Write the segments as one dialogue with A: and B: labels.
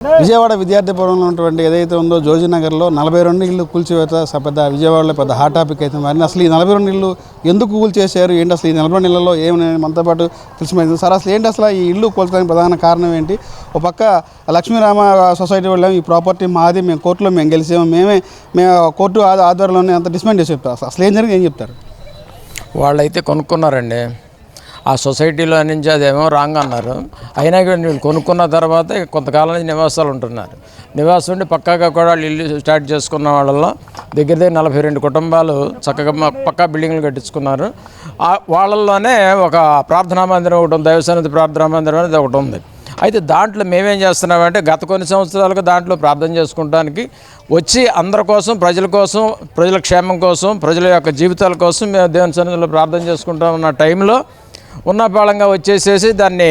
A: విజయవాడ విద్యార్థిపురంలో ఉన్నటువంటి ఏదైతే ఉందో జోజీనగర్లో 42 ఇళ్ళు కూల్చివేత పెద్ద విజయవాడలో పెద్ద హాట్ టాపిక్ అయితే మరి అసలు ఈ 42 ఇళ్ళు ఎందుకు కూల్చేశారు ఏంటి అసలు ఈ 42 ఇళ్లలో ఏమైనా మనతో పాటు తెలిసిపోయింది సార్. అసలు ఏంటి అసలు ఈ ఇల్లు కూల్చడానికి ప్రధాన కారణం ఏంటి? ఒక పక్క లక్ష్మీరామ సొసైటీ వాళ్ళు ఈ ప్రాపర్టీ మాది, మేము కోర్టులో మేము గెలిచాము, మేము కోర్టు ఆధ్వర్యంలోనే అంత డిస్మెంట్ చేసి చెప్తారు. అసలు ఏం జరిగింది ఏం చెప్తారు?
B: వాళ్ళైతే కొనుక్కున్నారండి, ఆ సొసైటీలో నుంచి అదేమో రాంగ్ అన్నారు. అయినా కానీ వీళ్ళు కొనుక్కున్న తర్వాత కొంతకాలం నుంచి నివాసాలు ఉంటున్నారు. నివాసం ఉండి పక్కాగా కూడా వాళ్ళు ఇల్లు స్టార్ట్ చేసుకున్న వాళ్ళలో దగ్గర 42 కుటుంబాలు చక్కగా పక్కా బిల్డింగ్లు కట్టించుకున్నారు. వాళ్ళల్లోనే ఒక ప్రార్థనా మందిరం ఒకటి ఉంది, దైవసన్నిధి ప్రార్థనా మందిరం అనేది ఒకటి ఉంది. అయితే దాంట్లో మేమేం చేస్తున్నామంటే గత కొన్ని సంవత్సరాలుగా దాంట్లో ప్రార్థన చేసుకుంటానికి వచ్చి అందరి కోసం, ప్రజల క్షేమం కోసం, ప్రజల యొక్క జీవితాల కోసం మేము దేవుని సన్నిధిలో ప్రార్థన చేసుకుంటాం ఉన్న టైంలో ఉన్న పాళంగా వచ్చేసేసి దాన్ని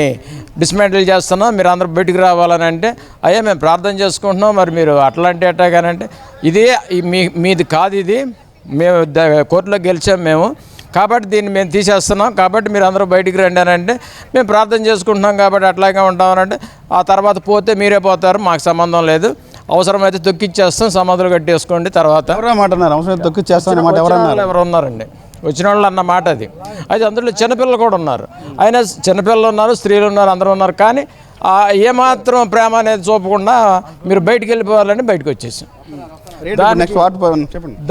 B: డిస్మెంటల్ చేస్తున్నాం, మీరు అందరూ బయటికి రావాలని అంటే అయ్యా మేము ప్రార్థన చేసుకుంటున్నాం, మరి మీరు అట్లాంటి అట్టాగానంటే ఇది మీది కాదు, ఇది మేము కోర్టులో గెలిచాం మేము, కాబట్టి దీన్ని మేము తీసేస్తున్నాం, కాబట్టి మీరు అందరూ బయటికి రండి అని అంటే మేము ప్రార్థన చేసుకుంటున్నాం కాబట్టి అట్లాగే ఉంటామనంటే ఆ తర్వాత పోతే మీరే పోతారు, మాకు సంబంధం లేదు, అవసరమైతే తొక్కిచ్చేస్తాం, సమాధులు కట్టేసుకోండి. తర్వాత ఎవరు ఉన్నారండి వచ్చిన వాళ్ళు అన్న మాట అది. అయితే అందులో చిన్నపిల్లలు కూడా ఉన్నారు, అయినా చిన్నపిల్లలు ఉన్నారు, స్త్రీలు ఉన్నారు, అందరూ ఉన్నారు. కానీ ఏమాత్రం ప్రేమ అనేది చూపకుండా మీరు బయటికి వెళ్ళిపోవాలని బయటకు వచ్చేసాం.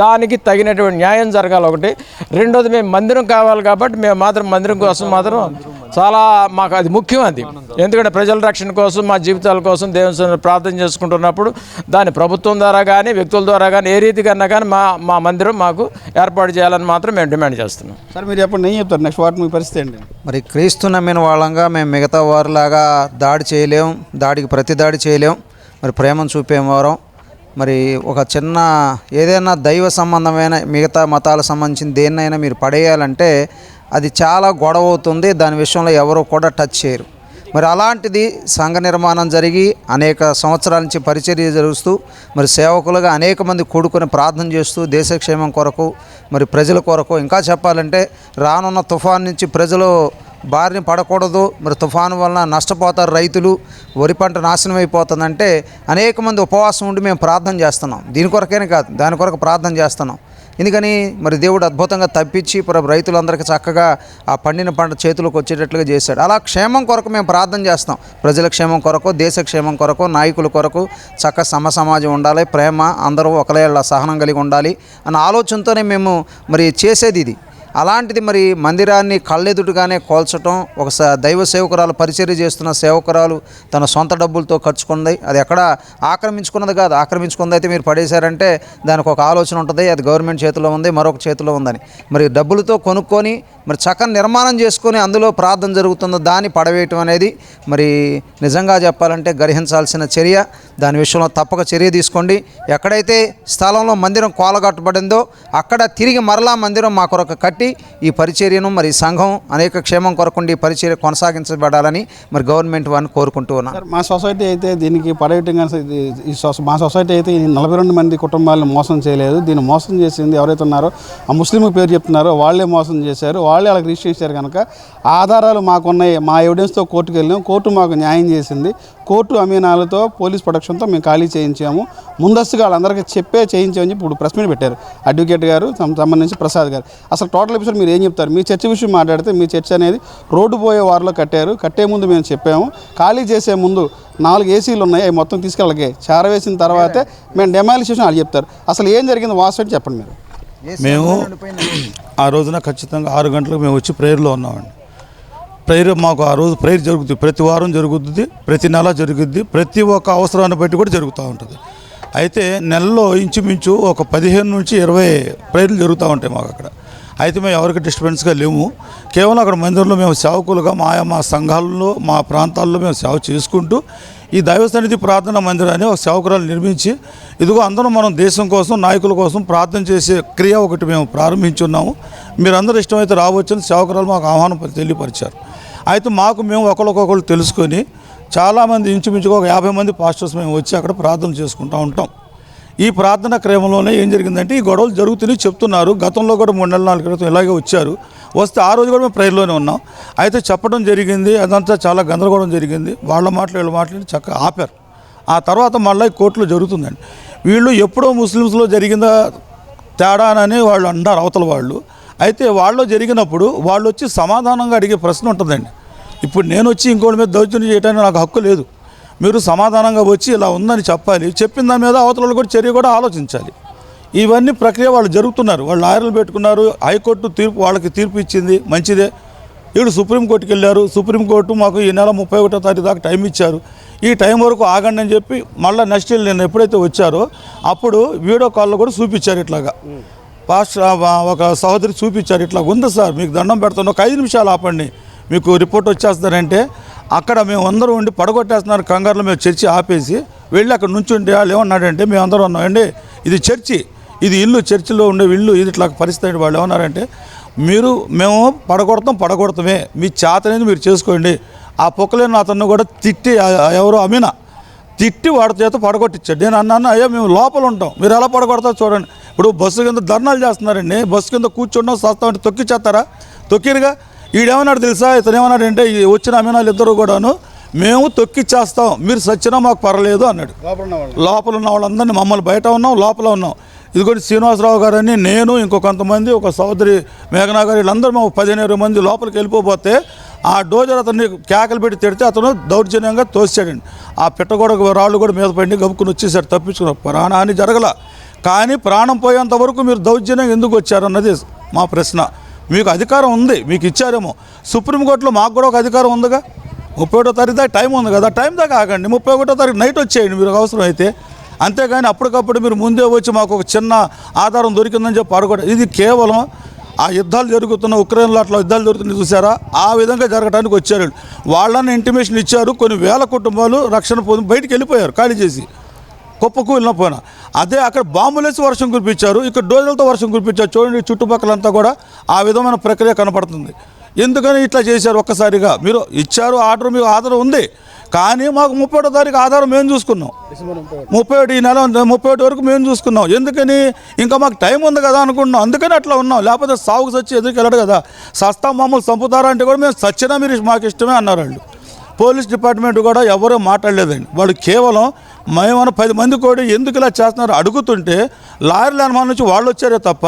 B: దానికి తగినటువంటి న్యాయం జరగాలి ఒకటి. రెండోది మేము మందిరం కావాలి కాబట్టి మేము మాత్రం మందిరం కోసం మాత్రం చాలా మాకు అది ముఖ్యం. అది ఎందుకంటే ప్రజల రక్షణ కోసం, మా జీవితాల కోసం దేవుని ప్రార్థన చేసుకుంటున్నప్పుడు దాని ప్రభుత్వం ద్వారా కానీ వ్యక్తుల ద్వారా కానీ ఏ రీతి కన్నా కానీ మా మందిరం మాకు ఏర్పాటు చేయాలని మాత్రం మేము డిమాండ్ చేస్తున్నాం.
A: సార్ మీరు ఎప్పుడు నేను చెప్తారు నెక్స్ట్ వాటి మీ పరిస్థితి ఏంటి?
C: మరి క్రీస్తు నమ్మిన వాళ్ళంగా మేము మిగతా వారిలాగా దాడి చేయలేం, దాడికి ప్రతి దాడి చేయలేం, మరి ప్రేమను చూపేవారం. మరి ఒక చిన్న ఏదైనా దైవ సంబంధమైన మిగతా మతాలకు సంబంధించిన దేన్నైనా మీరు పడేయాలంటే అది చాలా గొడవ అవుతుంది, దాని విషయంలో ఎవరు కూడా టచ్ చేయరు. మరి అలాంటిది సంఘ నిర్మాణం జరిగి అనేక సంవత్సరాల నుంచి పరిచర్య జరుగుతూ మరి సేవకులుగా అనేక మంది కూడుకొని ప్రార్థన చేస్తూ దేశక్షేమం కొరకు, మరి ప్రజల కొరకు, ఇంకా చెప్పాలంటే రానున్న తుఫాన్ నుంచి ప్రజలు బారిన పడకూడదు, మరి తుఫాను వలన నష్టపోతారు రైతులు, వరి పంట నాశనం అయిపోతుందంటే అనేక మంది ఉపవాసం ఉండి మేము ప్రార్థన చేస్తున్నాం. దీని కొరకైనా కాదు, దాని కొరకు ప్రార్థన చేస్తున్నాం. ఎందుకని మరి దేవుడు అద్భుతంగా తప్పించి రైతులందరికీ చక్కగా ఆ పండిన పంట చేతులకు వచ్చేటట్లుగా చేశాడు. అలా క్షేమం కొరకు మేము ప్రార్థన చేస్తాం. ప్రజల క్షేమం కొరకు, దేశ క్షేమం కొరకు, నాయకుల కొరకు చక్క సమాజం ఉండాలి, ప్రేమ, అందరూ ఒకలేళ్ళ సహనం కలిగి ఉండాలి అన్న ఆలోచనతోనే మేము మరి చేసేది ఇది. అలాంటిది మరి మందిరాన్ని కళ్ళెదుటిగానే కోల్చటం, ఒక దైవ సేవకురాలు పరిచర్య చేస్తున్న సేవకురాలు తన సొంత డబ్బులతో ఖర్చుకుంది, అది ఎక్కడ ఆక్రమించుకున్నది కాదు. ఆక్రమించుకుంది అయితే మీరు పడేశారంటే దానికి ఒక ఆలోచన ఉంటుంది, అది గవర్నమెంట్ చేతిలో ఉంది, మరొక చేతిలో ఉందని. మరి డబ్బులతో కొనుక్కొని మరి చక్కని నిర్మాణం చేసుకొని అందులో ప్రార్థన జరుగుతుందో దాన్ని పడవేయటం అనేది మరి నిజంగా చెప్పాలంటే గ్రహించాల్సిన చర్య. దాని విషయంలో తప్పక చర్య తీసుకోండి. ఎక్కడైతే స్థలంలో మందిరం కోలగట్టబడిందో అక్కడ తిరిగి మరలా మందిరం మా కొరకు కట్టి ఈ పరిచర్యను మరి సంఘం అనేక క్షేమం కొరకుండి ఈ పరిచర్య కొనసాగించబడాలని మరి గవర్నమెంట్ వారిని కోరుకుంటూ ఉన్నాను.
A: మా సొసైటీ అయితే దీనికి పడేయటం మా సొసైటీ అయితే 42 మంది కుటుంబాలను మోసం చేయలేదు. దీన్ని మోసం చేసింది ఎవరైతే ఉన్నారో ఆ ముస్లిం పేరు చెప్తున్నారో వాళ్ళే మోసం చేశారు, వాళ్ళే వాళ్ళకి రిజిస్టర్ చేశారు. కనుక ఆధారాలు మాకున్నాయి, మా ఎవిడెన్స్తో కోర్టుకు వెళ్ళాము, కోర్టు మాకు న్యాయం చేసింది. కోర్టు అమీనాలతో పోలీస్ ప్రొటెక్షన్తో మేము ఖాళీ చేయించాము, ముందస్తుగా వాళ్ళందరికీ చేయించామని చెప్పి ఇప్పుడు ప్రెస్ మీట్ పెట్టారు అడ్వకేట్ గారు సంబంధించి ప్రసాద్ గారు. అసలు టోటల్ ఎపిసోడ్ మీరు ఏం చెప్తారు? మీ చర్చ విషయం మాట్లాడితే మీ చర్చ అనేది రోడ్డు పోయే వారిలో కట్టారు, కట్టే ముందు మేము చెప్పాము, ఖాళీ చేసే ముందు 4 ఏసీలు ఉన్నాయి, అవి మొత్తం తీసుకెళ్ళకే చేరవేసిన తర్వాతే మేము డెమాలిషన్ వాళ్ళు చెప్తారు. అసలు ఏం జరిగింది వాస్తవం చెప్పండి మీరు.
D: మేము ఆ రోజున ఖచ్చితంగా 6 గంటలకు మేము వచ్చి ప్రేయర్లో ఉన్నామండి. ప్రేయర్ మాకు ఆ రోజు ప్రేయర్ జరుగుతుంది, ప్రతి వారం జరుగుతుంది, ప్రతి నెల జరుగుద్ది, ప్రతి ఒక్క అవసరాన్ని బట్టి కూడా జరుగుతూ ఉంటుంది. అయితే నెలలో ఇంచుమించు ఒక 15 నుంచి 20 ప్రేయర్లు జరుగుతూ ఉంటాయి మాకు అక్కడ. అయితే మేము ఎవరికి డిస్టర్బెన్స్గా లేము, కేవలం అక్కడ మందిరంలో మేము సేవకులుగా మా సంఘాల్లో మా ప్రాంతాల్లో మేము సేవ చేసుకుంటూ ఈ దైవ సన్నిధి ప్రార్థన మందిరాన్ని ఒక సేవకురాలు నిర్మించి ఇదిగో అందరం మనం దేశం కోసం, నాయకుల కోసం ప్రార్థన చేసే క్రియ ఒకటి మేము ప్రారంభించున్నాము. మీరందరూ ఇష్టమైతే రావచ్చని సేవకురాలు మాకు ఆహ్వానం తెలియపరిచారు. అయితే మేము ఒకరికొకరు తెలుసుకొని చాలామంది ఇంచుమించుగా ఒక 50 మంది పాస్టర్స్ మేము వచ్చి అక్కడ ప్రార్థన చేసుకుంటూ ఉంటాం. ఈ ప్రార్థన క్రమంలోనే ఏం జరిగిందంటే ఈ గొడవలు జరుగుతున్నాయి చెప్తున్నారు. గతంలో కూడా 3 నెలల 4 క్రితం ఇలాగే వచ్చారు, వస్తే ఆ రోజు కూడా మేము ప్రేయర్లోనే ఉన్నాం. అయితే చెప్పడం జరిగింది, అదంతా చాలా గందరగోళం జరిగింది. వాళ్ళ మాటలు వీళ్ళ మాటలు చక్కగా ఆపారు. ఆ తర్వాత మళ్ళీ కోర్టులో జరుగుతుందండి. వీళ్ళు ఎప్పుడో ముస్లిమ్స్లో జరిగిందా తేడా అని వాళ్ళు అంటారు అవతల వాళ్ళు. అయితే వాళ్ళు జరిగినప్పుడు వాళ్ళు వచ్చి సమాధానంగా అడిగే ప్రశ్న ఉంటుందండి. ఇప్పుడు నేను వచ్చి ఇంకోటి మీద దౌర్జన్యం చేయడానికి నాకు హక్కు లేదు. మీరు సమాధానంగా వచ్చి ఇలా ఉందని చెప్పాలి. చెప్పిన దాని మీద అవతల కూడా చర్య కూడా ఆలోచించాలి. ఇవన్నీ ప్రక్రియ వాళ్ళు జరుగుతున్నారు. వాళ్ళు లాయర్లు పెట్టుకున్నారు. హైకోర్టు తీర్పు వాళ్ళకి తీర్పు ఇచ్చింది, మంచిదే. వీళ్ళు సుప్రీంకోర్టుకి వెళ్ళారు. సుప్రీంకోర్టు మాకు ఈ నెల 31వ తారీఖు దాకా టైం ఇచ్చారు. ఈ టైం వరకు ఆగండి అని చెప్పి మళ్ళీ నెక్స్ట్ నేను ఎప్పుడైతే వచ్చారో అప్పుడు వీడియో కాల్లో కూడా చూపించారు. ఇట్లాగా పాస్టర్ ఒక సహోదరి చూపించారు, ఇట్లా ఉంది సార్, మీకు దండం పెడుతున్నాం, ఒక 5 నిమిషాలు ఆపండి, మీకు రిపోర్ట్ వచ్చేస్తారంటే అక్కడ మేము అందరూ ఉండి పడగొట్టేస్తున్నారు. కంగారులో మేము చర్చి ఆపేసి వెళ్ళి అక్కడ నుంచి ఉంటే వాళ్ళు ఏమన్నాడంటే, మేము అందరూ ఉన్నామండి, ఇది చర్చి, ఇది ఇల్లు, చర్చిలో ఉండే ఇల్లు, ఇది ఇట్లా పరిస్థితి. వాళ్ళు ఏమన్నారంటే, మేము పడగొడతామే, మీ చేత అనేది మీరు చేసుకోండి. ఆ పొక్కలేని అతన్ని కూడా తిట్టి, ఎవరో అమీనా తిట్టి వాడి చేత పడగొట్టించాడు. నేను అన్నాను, అయ్యా మేము లోపల ఉంటాం, మీరు ఎలా పడగొడతారో చూడండి. ఇప్పుడు బస్సు కింద ధర్నాలు చేస్తున్నారండి, బస్సు కింద కూర్చుంటాం, సస్తామంటే తొక్కిచ్చేస్తారా? తొక్కిరుగా. ఈడేమన్నాడు తెలుసా, ఇతను ఏమన్నాడంటే, వచ్చిన అమీనాలు ఇద్దరు కూడాను, మేము తొక్కిచ్చేస్తాం, మీరు సచ్చినా మాకు పర్లేదు అన్నాడు. లోపల ఉన్న వాళ్ళందరినీ, మమ్మల్ని బయట ఉన్నాం, లోపల ఉన్నాం. ఇదిగోటి శ్రీనివాసరావు గారని, నేను, ఇంకో కొంతమంది, ఒక సోదరి మేఘనా గారు, వీళ్ళందరూ మేము 15-20 మంది లోపలికి వెళ్ళిపోతే ఆ డోజర్ అతన్ని కేకలు పెట్టి తిడితే అతను దౌర్జన్యంగా తోసాడండి. ఆ పిట్టగొడ రాళ్ళు కూడా మీద పడి గబుక్కుని వచ్చేసారు, తప్పించుకున్నారు. ప్రాణహాని జరగల. కానీ ప్రాణం పోయేంత వరకు మీరు దౌర్జన్యం ఎందుకు వచ్చారన్నది మా ప్రశ్న. మీకు అధికారం ఉంది, మీకు ఇచ్చారేమో. సుప్రీంకోర్టులో మాకు కూడా ఒక అధికారం ఉందిగా. 31వ తారీఖు దాకా టైం ఉంది కదా, టైం దాకా ఆగండి. 31వ తారీఖు నైట్ వచ్చేయండి మీరు అవసరం అయితే. అంతేగాని అప్పటికప్పుడు మీరు ముందే వచ్చి మాకు ఒక చిన్న ఆధారం దొరికిందని చెప్పి అడగడం, ఇది కేవలం ఆ యుద్ధాలు జరుగుతున్న ఉక్రెయిన్లో అట్లా యుద్ధాలు జరుగుతున్నాయి చూసారా, ఆ విధంగా జరగడానికి వచ్చారు. వాళ్ళని ఇంటిమేషన్ ఇచ్చారు. కొన్ని వేల కుటుంబాలు రక్షణ పొంది బయటికి వెళ్ళిపోయారు, ఖాళీ చేసి కుప్పకు వెళ్ళిన పోయినా. అదే అక్కడ బాంబులేసి వర్షం కురిపించారు, ఇక్కడ డోజర్లతో వర్షం కురిపించారు. చూడండి చుట్టుపక్కలంతా కూడా ఆ విధమైన ప్రక్రియ కనపడుతుంది. ఎందుకని ఇట్లా చేశారు? ఒక్కసారిగా మీరు ఇచ్చారు ఆర్డర్, మీకు ఆధారం ఉంది. కానీ మాకు 31వ తారీఖు ఆధారం మేము చూసుకున్నాం. 31 ఈ నెల 31 వరకు మేము చూసుకున్నాం. ఎందుకని? ఇంకా మాకు టైం ఉంది కదా అనుకుంటున్నాం, అందుకని అట్లా ఉన్నాం. లేకపోతే సాగుకు సచ్చి ఎదురుకి వెళ్ళడు కదా. సస్తా మమ్మల్ని చంపుతారా అంటే కూడా మేము సచ్చినా మీరు మాకు ఇష్టమే అన్నారు వాళ్ళు. పోలీస్ డిపార్ట్మెంట్ కూడా ఎవరూ మాట్లాడలేదండి. వాళ్ళు కేవలం మేమన్నా 10 మంది కూడా ఎందుకు ఇలా చేస్తున్నారు అడుగుతుంటే లాయర్ల అనుమానం నుంచి వాళ్ళు వచ్చారే తప్ప,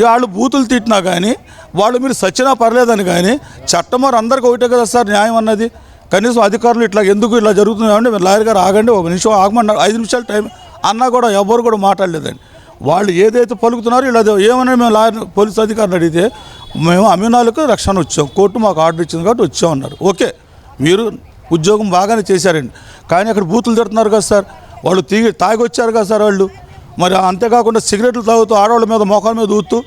D: వాళ్ళు బూతులు తిట్టినా కానీ, వాళ్ళు మీరు సచ్చినా పర్లేదని కానీ, చట్టం వారు అందరికీ ఒకటే కదా సార్ న్యాయం అన్నది. కనీసం అధికారులు ఇట్లా ఎందుకు ఇలా జరుగుతున్నాయంటే, మీరు లాయర్ గారు ఆగండి, 1 నిమిషం ఆగమన్నారు, 5 నిమిషాలు టైం అన్నా కూడా ఎవరు కూడా మాట్లాడలేదండి. వాళ్ళు ఏదైతే పలుకుతున్నారో ఇలా ఏమన్నా మేము లాయర్ పోలీసు అధికారులు అడిగితే, మేము అమీనాలకు రక్షణ వచ్చాం, కోర్టు మాకు ఆర్డర్ ఇచ్చింది కాబట్టి వచ్చామన్నారు. ఓకే, మీరు ఉద్యోగం బాగానే చేశారండి. కానీ అక్కడ బూతులు తిడుతున్నారు కదా సార్, వాళ్ళు తాగి వచ్చారు కదా సార్ వాళ్ళు. మరి అంతేకాకుండా సిగరెట్లు తాగుతూ ఆడవాళ్ళ మీద మోకాల మీద ఊతూ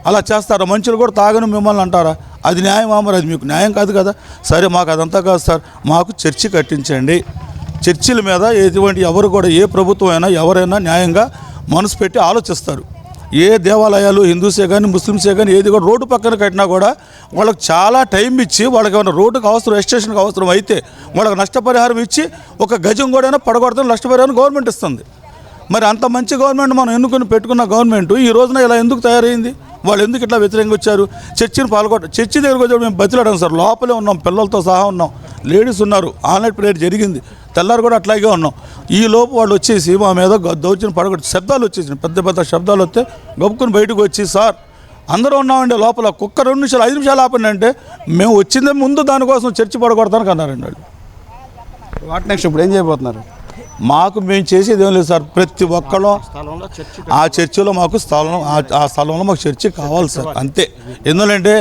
D: అలా చేస్తారా? మంచులు కూడా తాగని మిమ్మల్ని అంటారా? అది న్యాయమా? మరి అది మీకు న్యాయం కాదు కదా. సరే, మాకు అదంతా కాదు సార్, మాకు చర్చి కట్టించండి. చర్చిల మీద ఎటువంటి ఎవరు కూడా, ఏ ప్రభుత్వం అయినా ఎవరైనా న్యాయంగా మనసు పెట్టి ఆలోచిస్తారు. ఏ దేవాలయాలు హిందూసే కానీ ముస్లిమ్సే కానీ ఏది కూడా రోడ్డు పక్కన కట్టినా కూడా వాళ్ళకి చాలా టైం ఇచ్చి, వాళ్ళకి ఏమైనా రోడ్డుకు అవసరం, రిజిస్ట్రేషన్కి అవసరం అయితే వాళ్ళకి నష్టపరిహారం ఇచ్చి, ఒక గజం కూడా పడగొడతాం నష్టపరిహారం గవర్నమెంట్ ఇస్తుంది. మరి అంత మంచి గవర్నమెంట్ మనం ఎన్నుకొని పెట్టుకున్న గవర్నమెంట్ ఈ రోజున ఇలా ఎందుకు తయారైంది? వాళ్ళు ఎందుకు ఇట్లా వ్యతిరేకంగా వచ్చారు? చర్చిని చర్చి దగ్గరకు వచ్చాడు, మేము బతిలాడాం సార్, లోపలే ఉన్నాం, పిల్లలతో సహా ఉన్నాం, లేడీస్ ఉన్నారు, ఆన్లైన్ ప్రేయర్ జరిగింది, తెల్లారు కూడా అట్లాగే ఉన్నాం. ఈ లోపు వాళ్ళు వచ్చేసి మా మీద దౌర్జన్యం పడగొట్టి శబ్దాలు వచ్చేసి, పెద్ద పెద్ద శబ్దాలు వస్తే గబుక్కుని బయటకు వచ్చి, సార్ అందరూ ఉన్నామండి లోపల, కుక్క 2 నిమిషాలు 5 నిమిషాలు ఆపండి అంటే, మేము వచ్చిందే ముందు దానికోసం చర్చి పడగొడతానికి అన్నారండి వాళ్ళు.
A: వాట్ నెక్స్ట్ ఇప్పుడు ఏం చేయబోతున్నారు?
D: మాకు మేము చేసేది ఏం లేదు సార్, ప్రతి ఒక్కళ్ళం ఆ చర్చిలో మాకు ఆ స్థలంలో మాకు చర్చి కావాలి సార్, అంతే. ఎందుకంటే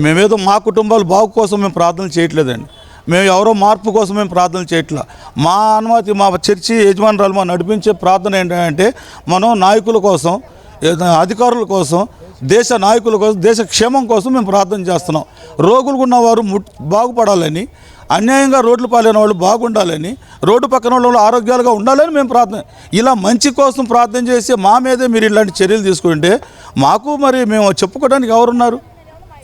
D: మేమేదో మా కుటుంబాలు బాగు కోసం మేము ప్రార్థన చేయట్లేదండి, మేము ఎవరో మార్పు కోసం మేము ప్రార్థన చేయట్లా. మా అనుమతి, మా చర్చి యజమానురాలు మా నడిపించే ప్రార్థన ఏంటంటే, మనం నాయకుల కోసం, అధికారుల కోసం, దేశ నాయకుల కోసం, దేశ క్షేమం కోసం మేము ప్రార్థన చేస్తున్నాం. రోగులు ఉన్నవారు బాగుపడాలని, అన్యాయంగా రోడ్లు పాలైన వాళ్ళు బాగుండాలని, రోడ్డు పక్కన వాళ్ళు ఆరోగ్యాలుగా ఉండాలని మేము ప్రార్థన, ఇలా మంచి కోసం ప్రార్థన చేసి మా మీదే మీరు ఇలాంటి చర్యలు తీసుకుంటే మాకు మరి మేము చెప్పుకోవడానికి ఎవరున్నారు?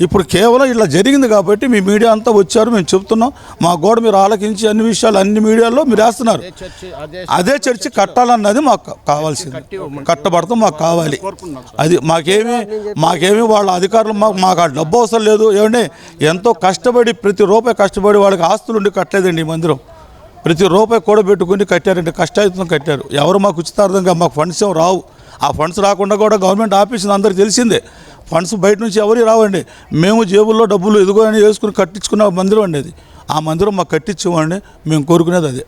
D: ఇప్పుడు కేవలం ఇలా జరిగింది కాబట్టి మీ మీడియా అంతా వచ్చారు, మేము చెప్తున్నాం, మా గోడ మీరు ఆలకించి అన్ని విషయాలు అన్ని మీడియాల్లో మీరు వేస్తున్నారు. అదే చర్చి కట్టాలన్నది మాకు కావాల్సింది, కట్టబడతాం, మాకు కావాలి. అది మాకేమీ వాళ్ళ అధికారులు మాకు ఆ డబ్బు అవసరం లేదు. ఏమంటే ఎంతో కష్టపడి, ప్రతి రూపాయి కష్టపడి వాళ్ళకి ఆస్తులు ఉండి కట్టలేదండి ఈ మందిరం. ప్రతి రూపాయి కూడబెట్టుకుని కట్టారంటే కష్టాయుతం కట్టారు. ఎవరు మాకు ఉచితార్థంగా మాకు ఫండ్స్ ఏం రావు. ఆ ఫండ్స్ రాకుండా కూడా గవర్నమెంట్ ఆపేసింది, అందరికీ తెలిసిందే. ఫండ్స్ బయట నుంచి ఎవరు రావండి. మేము జేబుల్లో డబ్బులు ఎదుగు అని వేసుకుని కట్టించుకున్న మందిరం అండి అది. ఆ మందిరం మాకు కట్టించామండి. మేము కోరుకునేది అదే.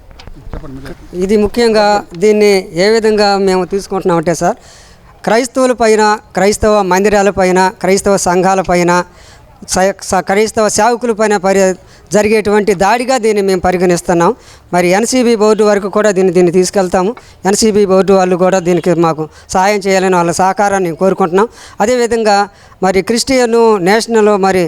E: ఇది ముఖ్యంగా దీన్ని ఏ విధంగా మేము తీసుకుంటున్నామంటే సార్, క్రైస్తవుల పైన, క్రైస్తవ మందిరాల పైన, క్రైస్తవ సంఘాల పైన, క్రైస్తవ సేవకుల పైన జరిగేటువంటి దాడిగా దీన్ని మేము పరిగణిస్తున్నాం. మరి ఎన్సీబీ బోర్డు వరకు కూడా దీన్ని తీసుకెళ్తాము. ఎన్సీబీ బోర్డు వాళ్ళు కూడా దీనికి మాకు సహాయం చేయాలని వాళ్ళ సహకారాన్ని కోరుకుంటున్నాం. అదేవిధంగా మరి క్రిస్టియన్ నేషనల్ మరి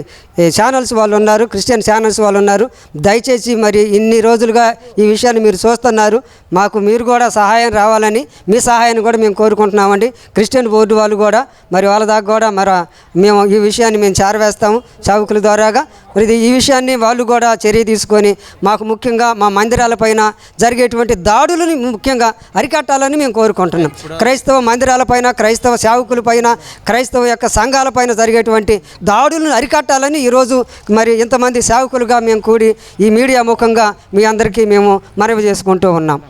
E: ఛానల్స్ వాళ్ళు ఉన్నారు, క్రిస్టియన్ ఛానల్స్ వాళ్ళు ఉన్నారు. దయచేసి మరి ఇన్ని రోజులుగా ఈ విషయాన్ని మీరు చూస్తున్నారు, మాకు మీరు కూడా సహాయం రావాలని మీ సహాయాన్ని కూడా మేము కోరుకుంటున్నామండి. క్రిస్టియన్ బోర్డు వాళ్ళు కూడా మరి వాళ్ళ దాకా కూడా మరి మేము ఈ విషయాన్ని మేము చేరవేస్తాము సేవకుల ద్వారాగా. మరి ఈ విషయాన్ని వాళ్ళు కూడా చర్య తీసుకొని మాకు ముఖ్యంగా మా మందిరాల పైన జరిగేటువంటి దాడులను ముఖ్యంగా అరికట్టాలని మేము కోరుకుంటున్నాం. క్రైస్తవ మందిరాల పైన, క్రైస్తవ సేవకుల పైన, క్రైస్తవ యొక్క సంఘాల పైన జరిగేటువంటి దాడులను అరికట్టాలని ఈరోజు మరి ఇంతమంది సేవకులుగా మేము కూడి ఈ మీడియా ముఖంగా మీ అందరికీ మేము మనవి చేసుకుంటూ ఉన్నాం.